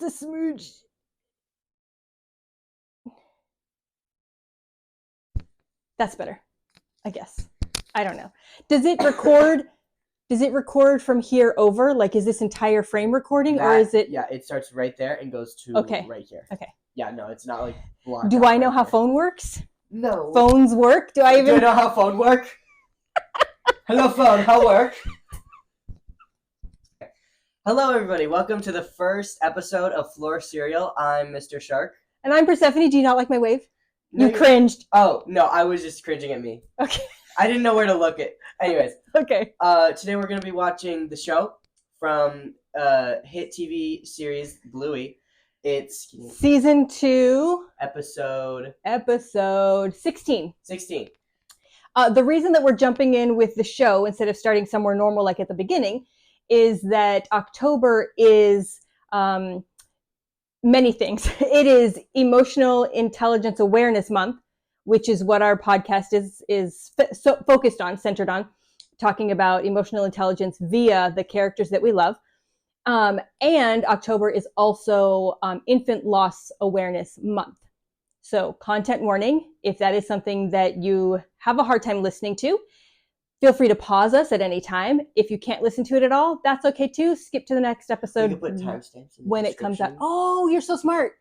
the smooch. That's better, I guess. I don't know. Does it record? Does it record from here over? Like, is this entire frame recording, or is it? Yeah, it starts right there and goes to right here. Okay. Yeah, no, it's not like blocked. Do I know how phone works? No. Phones work? Do I know how phone work? Hello, phone. How work? Hello, everybody. Welcome to the first episode of FloorCereal. I'm Mr. Shark. And I'm Persephone. Do you not like my wave? No, you cringed. Oh, no, I was just cringing at me. Okay. I didn't know where to look it. Anyways. Okay. Today we're going to be watching the show from hit TV series Bluey. It's season 2, episode 16. 16. The reason that we're jumping in with the show instead of starting somewhere normal like at the beginning is that October is many things. It is Emotional Intelligence Awareness Month, which is what our podcast is focused on, centered on, talking about emotional intelligence via the characters that we love. And October is also Infant Loss Awareness Month. So content warning, if that is something that you have a hard time listening to, feel free to pause us at any time. If you can't listen to it at all, that's okay too. Skip to the next episode. You can put timestamps when it comes out. Oh, you're so smart.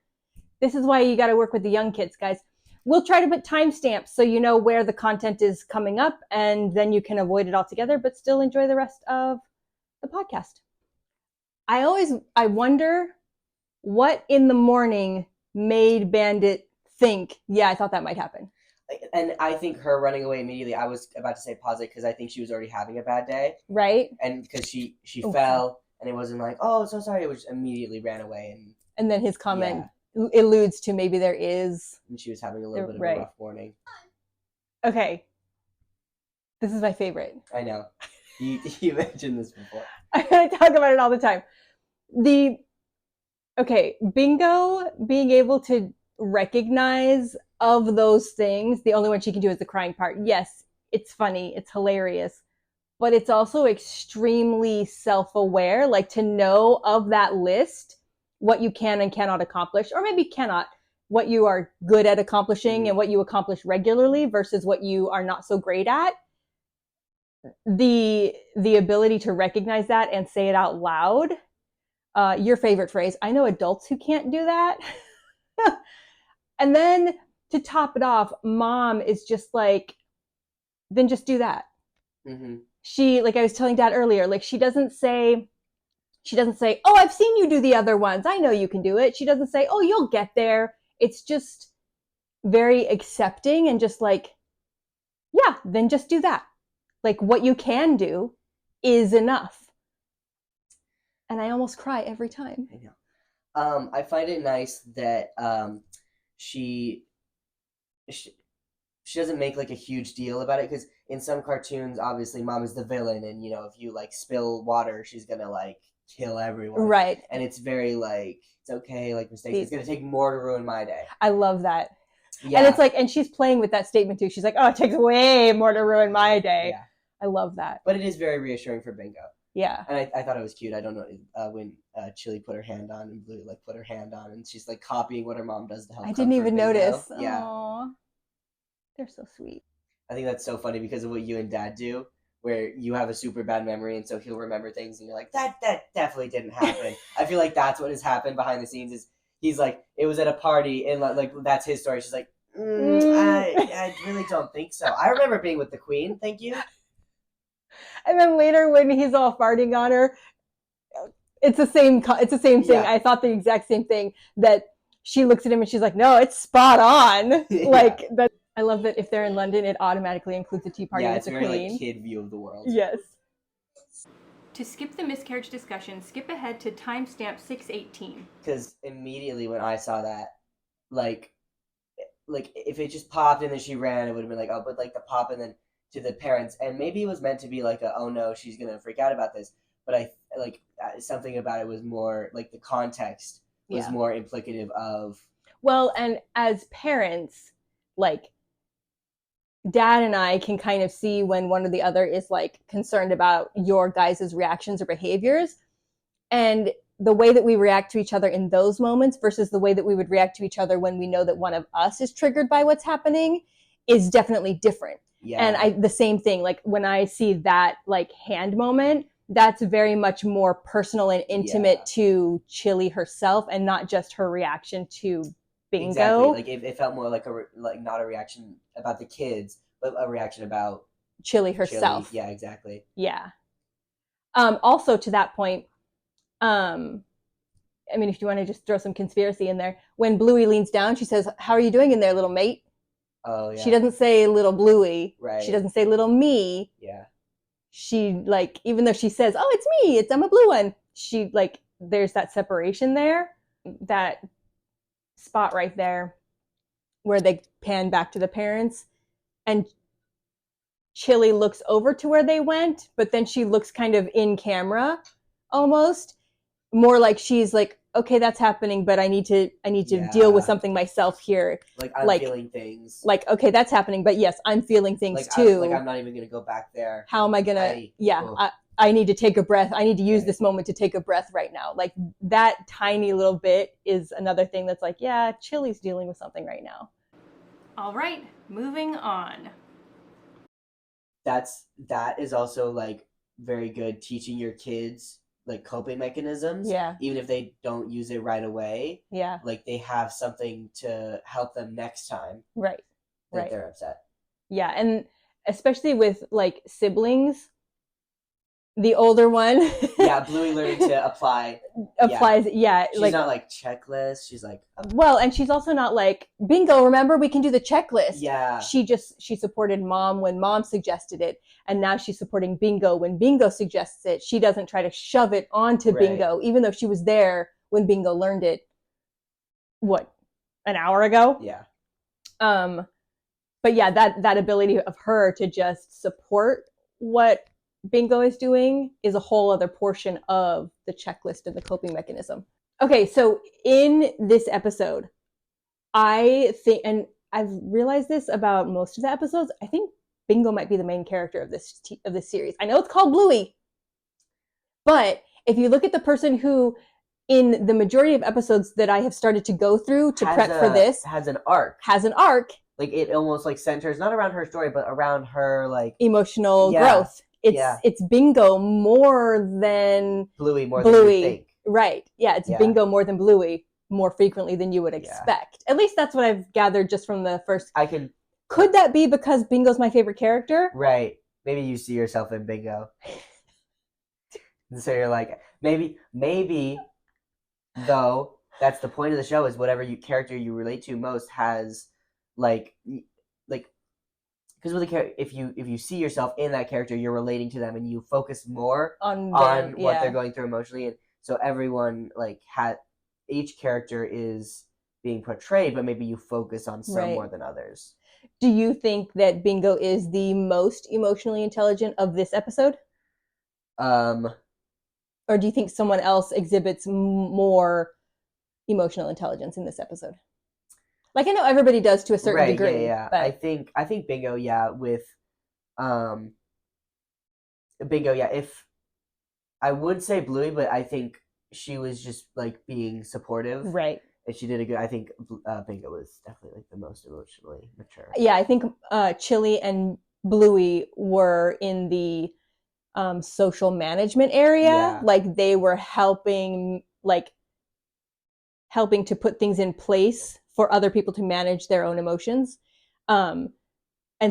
This is why you got to work with the young kids, guys. We'll try to put timestamps so you know where the content is coming up, and then you can avoid it altogether, but still enjoy the rest of the podcast. I wonder what in the morning made Bandit think, yeah, I thought that might happen. And I think her running away immediately, I was about to say pause it because I think she was already having a bad day. Right. And because she fell, and it wasn't like, oh, so sorry. It was immediately ran away. And then his comment alludes to maybe there is. And she was having a little bit of a rough morning. Okay. This is my favorite. I know. You mentioned this before. I talk about it all the time. Bingo being able to recognize of those things, the only one she can do is the crying part. Yes, it's funny, it's hilarious, but it's also extremely self-aware, like to know of that list what you can and cannot accomplish, or maybe cannot, what you are good at accomplishing and what you accomplish regularly versus what you are not so great at. The ability to recognize that and say it out loud. Your favorite phrase, I know adults who can't do that. And then to top it off, mom is just like, then just do that. Mm-hmm. She, like I was telling dad earlier, like she doesn't say, oh, I've seen you do the other ones, I know you can do it. She doesn't say, oh, you'll get there. It's just very accepting and just like, yeah, then just do that. Like what you can do is enough. And I almost cry every time. I know. I find it nice that she doesn't make like a huge deal about it, because in some cartoons, obviously, mom is the villain, and if you like spill water, she's gonna like kill everyone. Right. And it's very like, it's okay, like mistakes. It's gonna take more to ruin my day. I love that. Yeah. And it's like, and she's playing with that statement too. She's like, oh, it takes way more to ruin my day. Yeah. I love that. But it is very reassuring for Bingo. Yeah. And I thought it was cute. I don't know when Chilli put her hand on and Blue like put her hand on, and she's like copying what her mom does to help. I didn't even notice. Yeah. Aww. They're so sweet. I think that's so funny because of what you and dad do, where you have a super bad memory, and so he'll remember things and you're like, that definitely didn't happen. I feel like that's what has happened behind the scenes. Is he's like, it was at a party, and like that's his story. She's like, I really don't think so. I remember being with the Queen. Thank you. And then later when he's all farting on her, it's the same thing. Yeah. I thought the exact same thing, that she looks at him and she's like, no, it's spot on. Yeah. Like that. I love that if they're in London, it automatically includes a tea party with the Queen. Yeah, it's very like kid view of the world. Yes. To skip the miscarriage discussion, skip ahead to timestamp 6:18. Because immediately when I saw that, like if it just popped and then she ran, it would have been like, oh, but like the pop and then to the parents, and maybe it was meant to be like oh no, she's gonna freak out about this, but I like something about it was more like the context was more implicative of, well, and as parents, like dad and I can kind of see when one or the other is like concerned about your guys' reactions or behaviors, and the way that we react to each other in those moments versus the way that we would react to each other when we know that one of us is triggered by what's happening is definitely different. Yeah. And the same thing, like when I see that like hand moment, that's very much more personal and intimate to Chilli herself and not just her reaction to Bingo. Exactly. Like it felt more like not a reaction about the kids, but a reaction about Chilli herself. Yeah, exactly. Yeah. Also to that point, I mean, if you want to just throw some conspiracy in there, when Bluey leans down, she says, "How are you doing in there, little mate?" Oh, yeah. She doesn't say little Bluey. Right. She doesn't say little me. Yeah. She, like, even though she says, "Oh, it's me, I'm a blue one," she, like, there's that separation there, that spot right there where they pan back to the parents and Chilli looks over to where they went, but then she looks kind of in camera almost, more like she's like, okay, that's happening, but I need to deal with something myself here. Like I'm feeling things. Like, okay, that's happening, but yes, I'm feeling things too. I'm not even gonna go back there. How am I gonna? I need to take a breath. I need to use this moment to take a breath right now. Like that tiny little bit is another thing that's like, yeah, Chilli's dealing with something right now. All right, moving on. That is also like very good, teaching your kids like coping mechanisms. Yeah. Even if they don't use it right away. Yeah. Like they have something to help them next time. Right. That they're upset. Yeah, and especially with like siblings, the older one. Yeah, Bluey learning to applies. She's not like checklist. She's like, well, and she's also not like, Bingo, remember we can do the checklist. Yeah. She supported Mom when Mom suggested it, and now she's supporting Bingo when Bingo suggests it. She doesn't try to shove it onto Bingo, even though she was there when Bingo learned it. What, an hour ago? Yeah. But yeah, that ability of her to just support what Bingo is doing is a whole other portion of the checklist and the coping mechanism. Okay, so in this episode, I think, and I've realized this about most of the episodes, I think Bingo might be the main character of this series. I know it's called Bluey, but if you look at the person who, in the majority of episodes that I have started to go through to prep for this, has an arc. Like it almost like centers not around her story, but around her like emotional growth. It's Bingo more than Bluey, than you think. Right. Yeah, it's Bingo more than Bluey more frequently than you would expect. At least that's what I've gathered just from the first. Could that be because Bingo's my favorite character? Right. Maybe you see yourself in Bingo. So you're like, maybe though, that's the point of the show, is whatever character you relate to most has like because with if you see yourself in that character, you're relating to them and you focus more on what they're going through emotionally. And so everyone each character is being portrayed, but maybe you focus on some more than others. Do you think that Bingo is the most emotionally intelligent of this episode? Or do you think someone else exhibits more emotional intelligence in this episode? Like, I know everybody does to a certain degree. Yeah. But I think Bingo, with Bingo, if I would say Bluey, but I think she was just like being supportive. Right. And she did a good, I think Bingo was definitely like the most emotionally mature. Yeah, I think Chilli and Bluey were in the social management area. Yeah. Like they were helping to put things in place for other people to manage their own emotions. And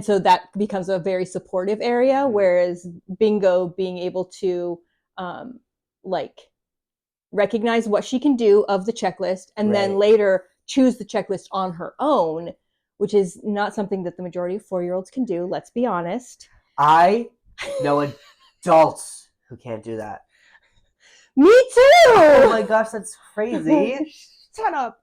so that becomes a very supportive area, whereas Bingo being able to recognize what she can do of the checklist and then later choose the checklist on her own, which is not something that the majority of 4-year-olds can do, let's be honest. I know adults who can't do that. Me too! Oh my gosh, that's crazy. Shut up.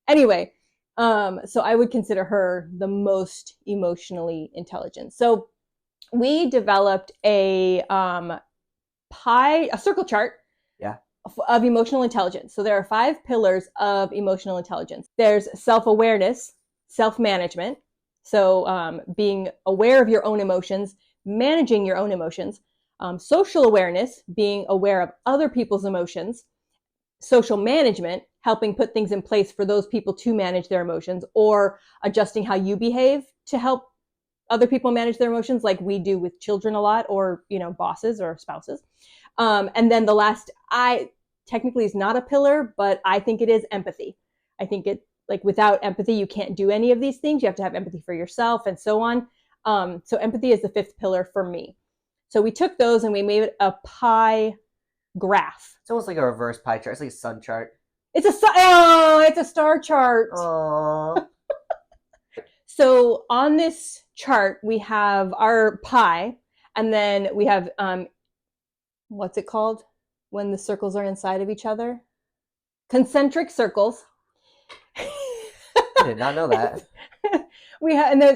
Anyway, so I would consider her the most emotionally intelligent. So we developed a circle chart of emotional intelligence. So there are 5 pillars of emotional intelligence. There's self-awareness, self-management. So being aware of your own emotions, managing your own emotions. Social awareness, being aware of other people's emotions. social management, helping put things in place for those people to manage their emotions, or adjusting how you behave to help other people manage their emotions, like we do with children a lot, or, bosses or spouses. And then the last, I technically is not a pillar, but I think it is empathy. I think it, like, without empathy, you can't do any of these things. You have to have empathy for yourself and so on. So empathy is the fifth pillar for me. So we took those and we made a pie graph. It's almost like a reverse pie chart. It's like a sun chart. It's a star chart. Aww. So on this chart, we have our pie, and then we have, what's it called when the circles are inside of each other? Concentric circles. I did not know that.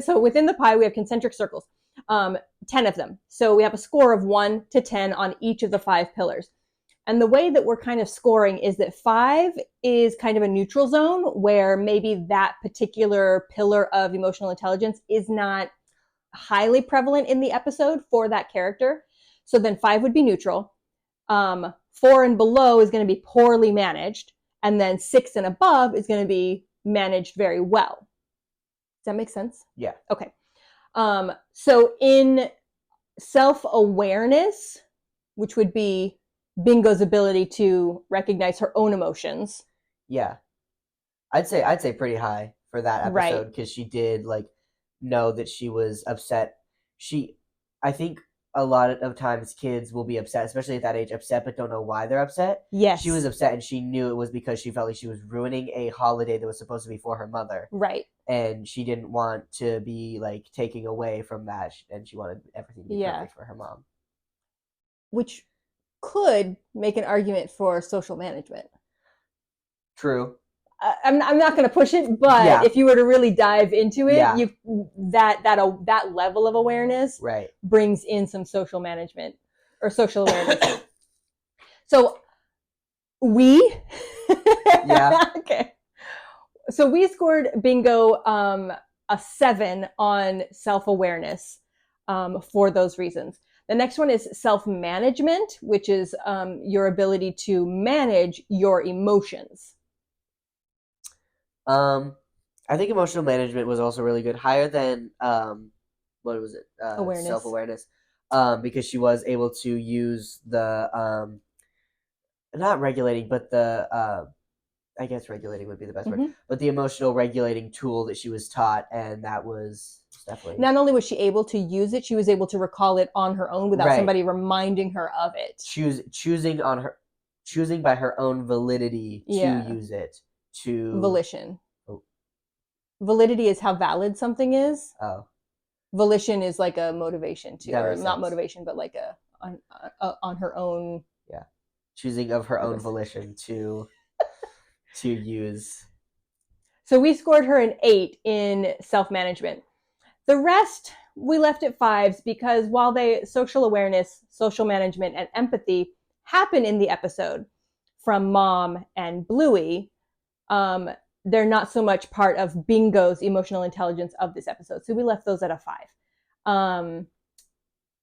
So within the pie, we have concentric circles, 10 of them. So we have a score of 1 to 10 on each of the 5 pillars. And the way that we're kind of scoring is that 5 is kind of a neutral zone, where maybe that particular pillar of emotional intelligence is not highly prevalent in the episode for that character. So then 5 would be neutral. 4 and below is going to be poorly managed. And then 6 and above is going to be managed very well. Does that make sense? Yeah. Okay. So in self-awareness, which would be Bingo's ability to recognize her own emotions. Yeah. I'd say pretty high for that episode, because she did know that she was upset. I think a lot of times kids will be upset, especially at that age, upset but don't know why they're upset. Yes. She was upset and she knew it was because she felt like she was ruining a holiday that was supposed to be for her mother. Right. And she didn't want to be taking away from that, and she wanted everything to be perfect for her mom. Which could make an argument for social management. True. I'm not going to push it, but if you were to really dive into it, that level of awareness brings in some social management or social awareness. So okay. So we scored Bingo a 7 on self-awareness for those reasons. The next one is self-management, which is your ability to manage your emotions. I think emotional management was also really good, higher than what was it? Awareness. Self-awareness, because she was able to use the not regulating, but the I guess regulating would be the best word, but the emotional regulating tool that she was taught, and that was definitely. Not only was she able to use it, she was able to recall it on her own without somebody reminding her of it. Choosing by her own validity to use it. Volition. Validity is how valid something is. Oh. Volition is like a motivation too, or not sense. Motivation, but like on her own. Yeah, choosing of her own volition to use. So we scored her an 8 in self-management. The rest we left at 5s because while social awareness, social management, and empathy happen in the episode from Mom and Bluey, they're not so much part of Bingo's emotional intelligence of this episode. So we left those at a 5.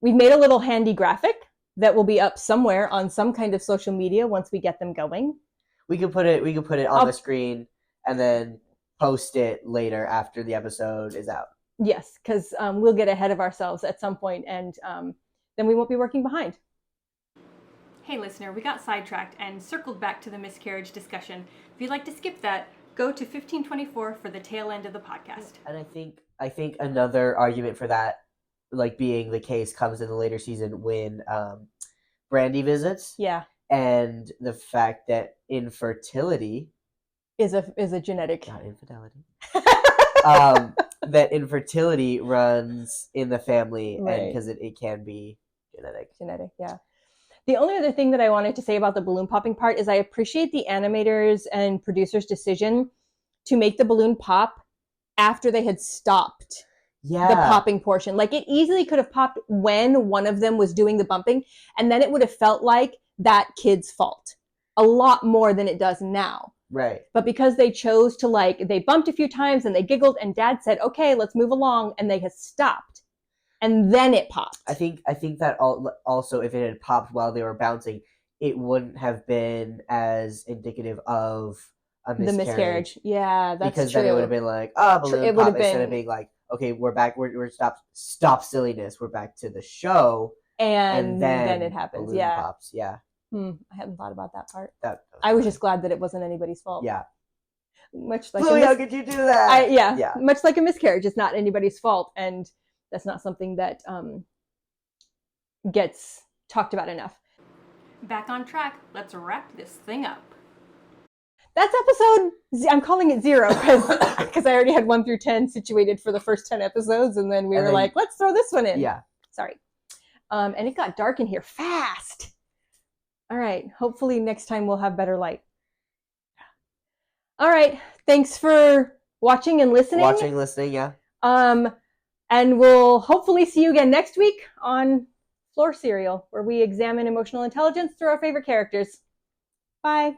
We've made a little handy graphic that will be up somewhere on some kind of social media once we get them going. We could put it on the screen and then post it later after the episode is out. Yes, because we'll get ahead of ourselves at some point, and then we won't be working behind. Hey listener, we got sidetracked and circled back to the miscarriage discussion. If you'd like to skip that, go to 1524 for the tail end of the podcast. And I think another argument for that, being the case, comes in the later season when Brandy visits. Yeah. And the fact that infertility is a genetic, not infidelity. That infertility runs in the family, and because it can be genetic. Yeah. The only other thing that I wanted to say about the balloon popping part is I appreciate the animators and producers' decision to make the balloon pop after they had stopped the popping portion. It easily could have popped when one of them was doing the bumping, and then it would have felt like that kid's fault a lot more than it does now. Right. But because they chose to they bumped a few times and they giggled, and Dad said, okay, let's move along, and they had stopped. And then it popped. I think that also, if it had popped while they were bouncing, it wouldn't have been as indicative of a The miscarriage. Yeah, that's because true. then it would have been like, oh, balloon It would pop, have instead of been, being like, okay, we're back, we're stop silliness, we're back to the show, and then then it happens. balloon Yeah. pops. Yeah. I hadn't thought about that part. That I was fun. just glad that it wasn't anybody's fault. Yeah. Much like Bluey, how could you do that? yeah, much like a miscarriage, it's not anybody's fault, and that's not something that gets talked about enough. Back on track. Let's wrap this thing up. That's episode. I'm calling it 0 because I already had 1 through 10 situated for the first 10 episodes, and then we were like, let's throw this one in. Yeah. Sorry. And it got dark in here fast. All right. Hopefully next time we'll have better light. All right. Thanks for watching and listening. Yeah. And we'll hopefully see you again next week on FloorCereal, where we examine emotional intelligence through our favorite characters. Bye.